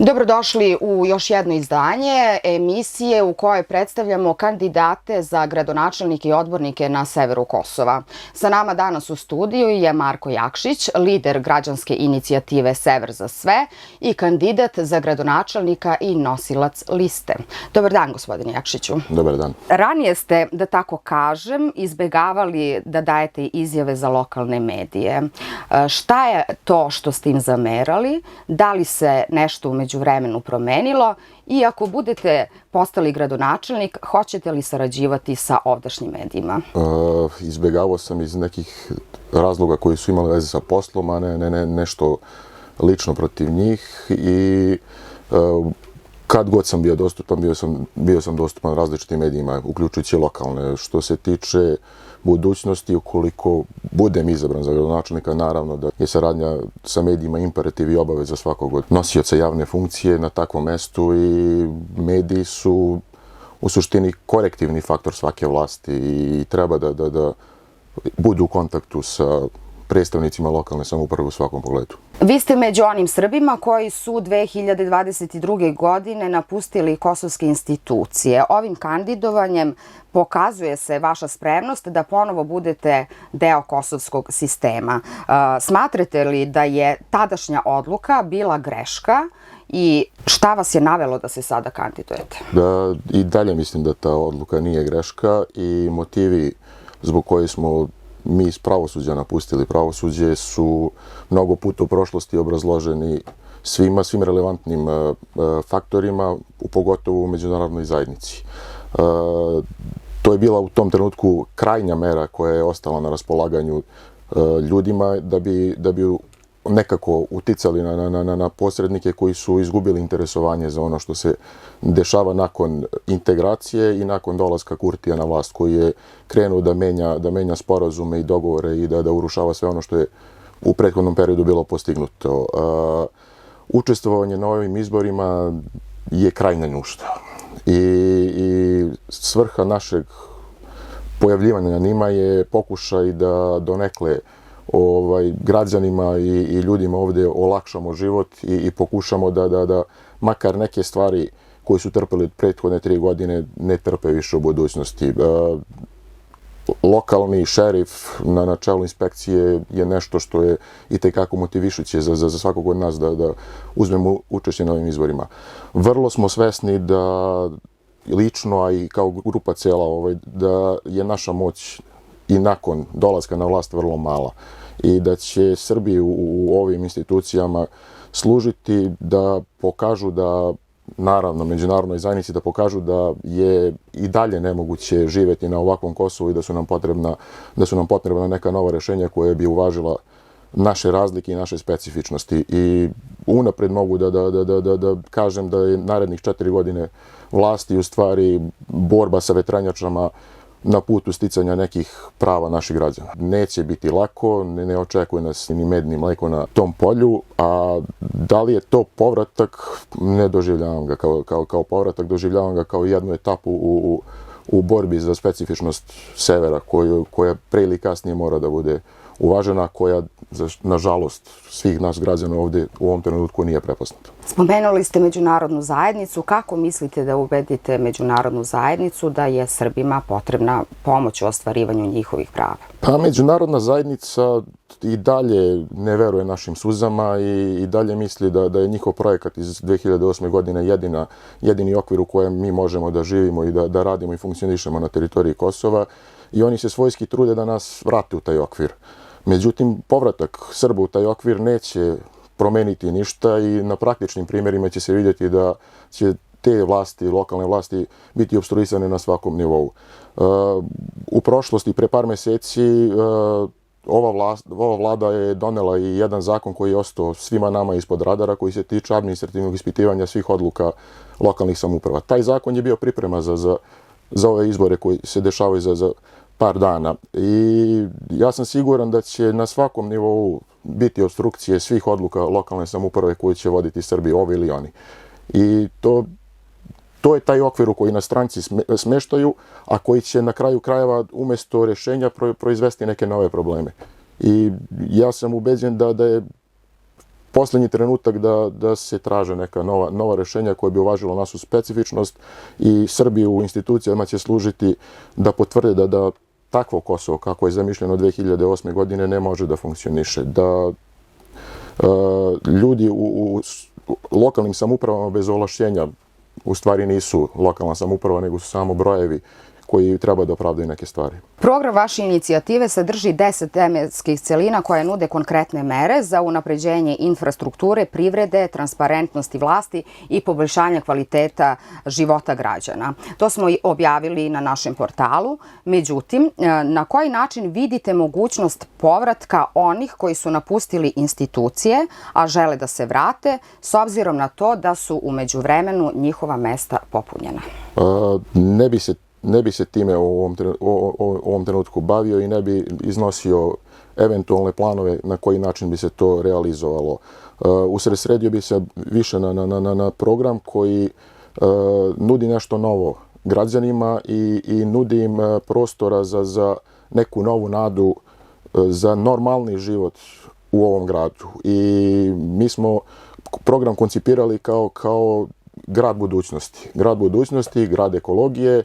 Dobrodošli u još jedno izdanje emisije u kojoj predstavljamo kandidate za gradonačelnike i odbornike na severu Kosova. Sa nama danas u studiju je Marko Jakšić, lider građanske inicijative Sever za sve i kandidat za gradonačelnika i nosilac liste. Dobar dan, gospodine Jakšiću. Dobar dan. Ranije ste, da tako kažem, izbegavali da dajete izjave za lokalne medije. Šta je to što ste im zamerali? Da li se nešto umeđu vremenu promenilo i ako budete postali gradonačelnik, hoćete li sarađivati sa ovdašnjim medijima? Izbegavao sam iz nekih razloga koji su imali veze sa poslom, a ne nešto lično protiv njih i kad god sam bio dostupan, bio sam dostupan različitim medijima, uključujući lokalne. Što se tiče budućnosti, ukoliko budem izabran za gradonačelnika, naravno da je saradnja sa medijima imperativ i obaveza svakog od nosioca javne funkcije na takvom mestu i mediji su u suštini korektivni faktor svake vlasti i treba da budu u kontaktu sa predstavnicima lokalne samouprave u svakom pogledu. Vi ste među onim Srbima koji su 2022. godine napustili kosovske institucije. Ovim kandidovanjem pokazuje se vaša spremnost da ponovo budete deo kosovskog sistema. Smatrate li da je tadašnja odluka bila greška i šta vas je navelo da se sada kandidujete? I dalje mislim da ta odluka nije greška i motivi zbog koji smo mi iz pravosuđa napustili pravosuđe su mnogo puta u prošlosti obrazloženi svim relevantnim faktorima, pogotovo u međunarodnoj zajednici. To je bila u tom trenutku krajnja mera koja je ostala na raspolaganju ljudima da bi nekako uticali na posrednike koji su izgubili interesovanje za ono što se dešava nakon integracije i nakon dolaska Kurtija na vlast, koji je krenuo da menja sporazume i dogovore i da urušava sve ono što je u prethodnom periodu bilo postignuto. Učestvovanje na ovim izborima je krajnja nužda i svrha našeg pojavljivanja na njima je pokušaj da donekle građanima i ljudima ovdje olakšamo život i pokušamo da makar neke stvari koje su trpeli prethodne 3 godine ne trpe više u budućnosti. Lokalni šerif na čelu inspekcije je nešto što je itekako motivišuće za svakog od nas da uzmemo učešće na ovim izborima. Vrlo smo svesni da lično, a i kao grupa cela, da je naša moć i nakon dolaska na vlast vrlo mala i da će Srbiji u ovim institucijama služiti da pokažu da, naravno, međunarodnoj zajednici da pokažu da je i dalje nemoguće živjeti na ovakvom Kosovu i da su nam potrebna neka nova rješenja koje bi uvažila naše razlike i naše specifičnosti. I unapred mogu da kažem da je narednih 4 godine vlasti u stvari borba sa vetranjačama na putu sticanja nekih prava naših građana. Neće biti lako, ne očekuje nas ni med ni mleko na tom polju, a da li je to povratak, ne doživljavam ga kao povratak, doživljavam ga kao jednu etapu u borbi za specifičnost severa, koja pre ili kasnije mora da bude uvažena, koja, nažalost, svih nas građana ovdje u ovom trenutku nije prepoznata. Spomenuli ste međunarodnu zajednicu. Kako mislite da ubedite međunarodnu zajednicu da je Srbima potrebna pomoć u ostvarivanju njihovih prava? Pa međunarodna zajednica i dalje ne veruje našim suzama i dalje misli da je njihov projekat iz 2008. godine jedini okvir u kojem mi možemo da živimo i da radimo i funkcionišemo na teritoriji Kosova i oni se svojski trude da nas vrate u taj okvir. Međutim, povratak Srba u taj okvir neće promeniti ništa i na praktičnim primjerima će se vidjeti da će te vlasti, lokalne vlasti, biti opstruisane na svakom nivou. U prošlosti, pre par meseci, ova vlada je donela i jedan zakon koji je ostao svima nama ispod radara, koji se tiče administrativnog ispitivanja svih odluka lokalnih samouprava. Taj zakon je bio priprema za ove izbore koji se dešavaju za par dana i ja sam siguran da će na svakom nivou biti opstrukcije svih odluka lokalne samouprave koje će voditi Srbiju, ovi ili oni. I to je taj okvir u koji nas stranci smeštaju, a koji će na kraju krajeva umjesto rješenja proizvesti neke nove probleme. I ja sam ubeđen da je posljednji trenutak da se traže neka nova rješenja koja bi uvažila našu specifičnost i Srbiju u institucijama će služiti da potvrde da takvo Kosovo kako je zamišljeno 2008. godine ne može da funkcioniše, da ljudi u lokalnim samoupravama bez ovlašćenja u stvari nisu lokalna samouprava, nego su samo brojevi koji treba da opravdaju neke stvari. Program vaše inicijative sadrži 10 tematskih celina koje nude konkretne mere za unapređenje infrastrukture, privrede, transparentnosti vlasti i poboljšanja kvaliteta života građana. To smo i objavili na našem portalu. Međutim, na koji način vidite mogućnost povratka onih koji su napustili institucije, a žele da se vrate, s obzirom na to da su u međuvremenu njihova mesta popunjena? Ne bi se time u ovom trenutku bavio i ne bi iznosio eventualne planove na koji način bi se to realizovalo. Usredsredio bi se više na program koji nudi nešto novo građanima i nudi im prostora za neku novu nadu, za normalni život u ovom gradu. I mi smo program koncipirali kao grad budućnosti. Grad budućnosti, grad ekologije,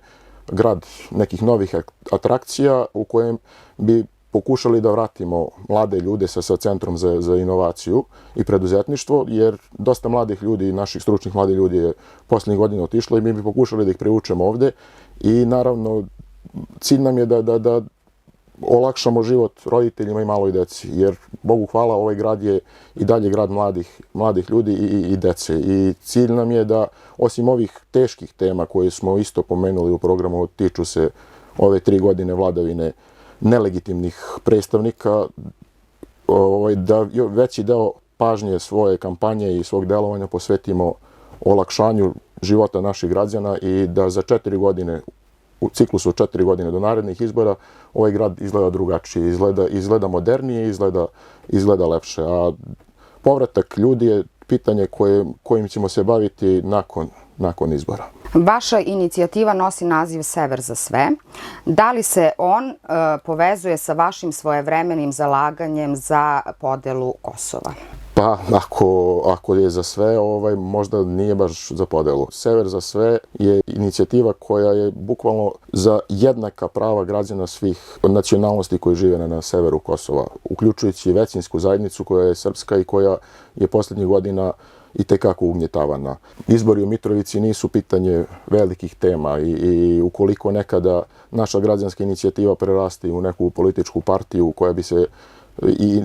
grad nekih novih atrakcija u kojem bi pokušali da vratimo mlade ljude sa Centrom za inovaciju i preduzetništvo, jer dosta mladih ljudi, naših stručnih mladih ljudi je posljednjih godina otišlo i mi bi pokušali da ih privučemo ovde i naravno cilj nam je da olakšamo život roditeljima i maloj deci, jer Bogu hvala ovaj grad je i dalje grad mladih ljudi i dece i cilj nam je da osim ovih teških tema koje smo isto pomenuli u programu, tiču se ove 3 godine vladavine nelegitimnih predstavnika, da veći deo pažnje svoje kampanje i svog delovanja posvetimo olakšanju života naših građana i da za 4 godine, u ciklusu 4 godine do narednih izbora, ovaj grad izgleda drugačije, izgleda modernije, izgleda lepše. A povratak ljudi je pitanje kojim ćemo se baviti nakon izbora. Vaša inicijativa nosi naziv Sever za sve. Da li se on povezuje sa vašim svojevremenim zalaganjem za podelu Kosova? Pa, ako je za sve, možda nije baš za podelu. Sever za sve je inicijativa koja je bukvalno za jednaka prava građana svih nacionalnosti koji žive na severu Kosova, uključujući većinsku zajednicu koja je srpska i koja je posljednjih godina i tekako ugnjetavana. Izbori u Mitrovici nisu pitanje velikih tema i ukoliko nekada naša građanska inicijativa prerasti u neku političku partiju koja bi se i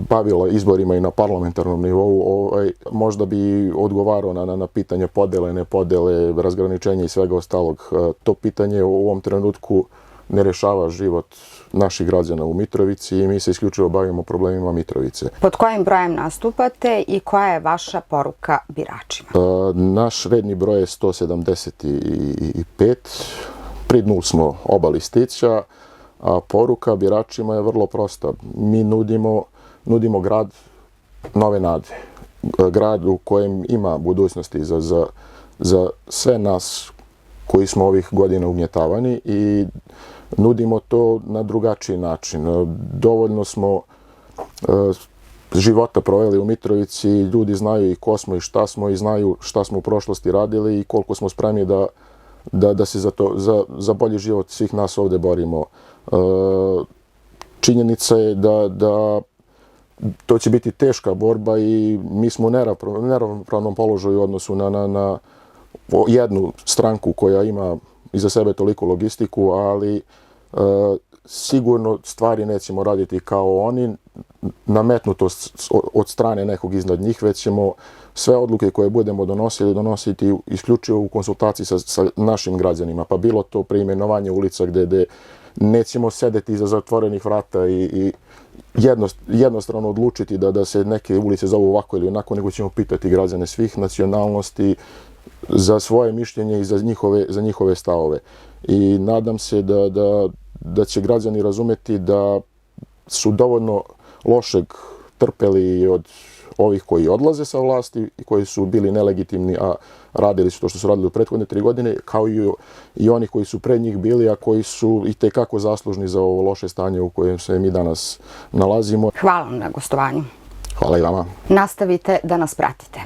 bavila izborima i na parlamentarnom nivou, možda bi odgovarao na pitanje podele, ne podele, razgraničenja i svega ostalog. To pitanje u ovom trenutku ne rešava život naših građana u Mitrovici i mi se isključivo bavimo problemima Mitrovice. Pod kojim brojem nastupate i koja je vaša poruka biračima? Naš redni broj je 175. Pridnuli smo oba listića, a poruka biračima je vrlo prosta. Mi nudimo grad nove nade. Grad u kojem ima budućnosti za sve nas koji smo ovih godina ugnjetavani i nudimo to na drugačiji način. Dovoljno smo života proveli u Mitrovici, ljudi znaju i ko smo i šta smo i znaju šta smo u prošlosti radili i koliko smo spremni da se za bolji život svih nas ovde borimo. Činjenica je da to će biti teška borba i mi smo u neravnopravnom položaju u odnosu na jednu stranku koja ima iza sebe toliko logistiku, ali sigurno stvari nećemo raditi kao oni, nametnutost od strane nekog iznad njih, već ćemo sve odluke koje budemo donositi isključivo u konsultaciji sa našim građanima, pa bilo to preimenovanje ulica gde nećemo sedeti iza zatvorenih vrata i jednostavno odlučiti da se neke ulice zovu ovako ili onako, nego ćemo pitati građane svih nacionalnosti za svoje mišljenje i za njihove stavove. I nadam se da će građani razumeti da su dovoljno lošeg trpeli od ovih koji odlaze sa vlasti i koji su bili nelegitimni, a radili su to što su radili u prethodne 3 godine, kao i oni koji su pred njih bili, a koji su i tekako zaslužni za ovo loše stanje u kojem se mi danas nalazimo. Hvala vam na gostovanju. Hvala i vama. Nastavite da nas pratite.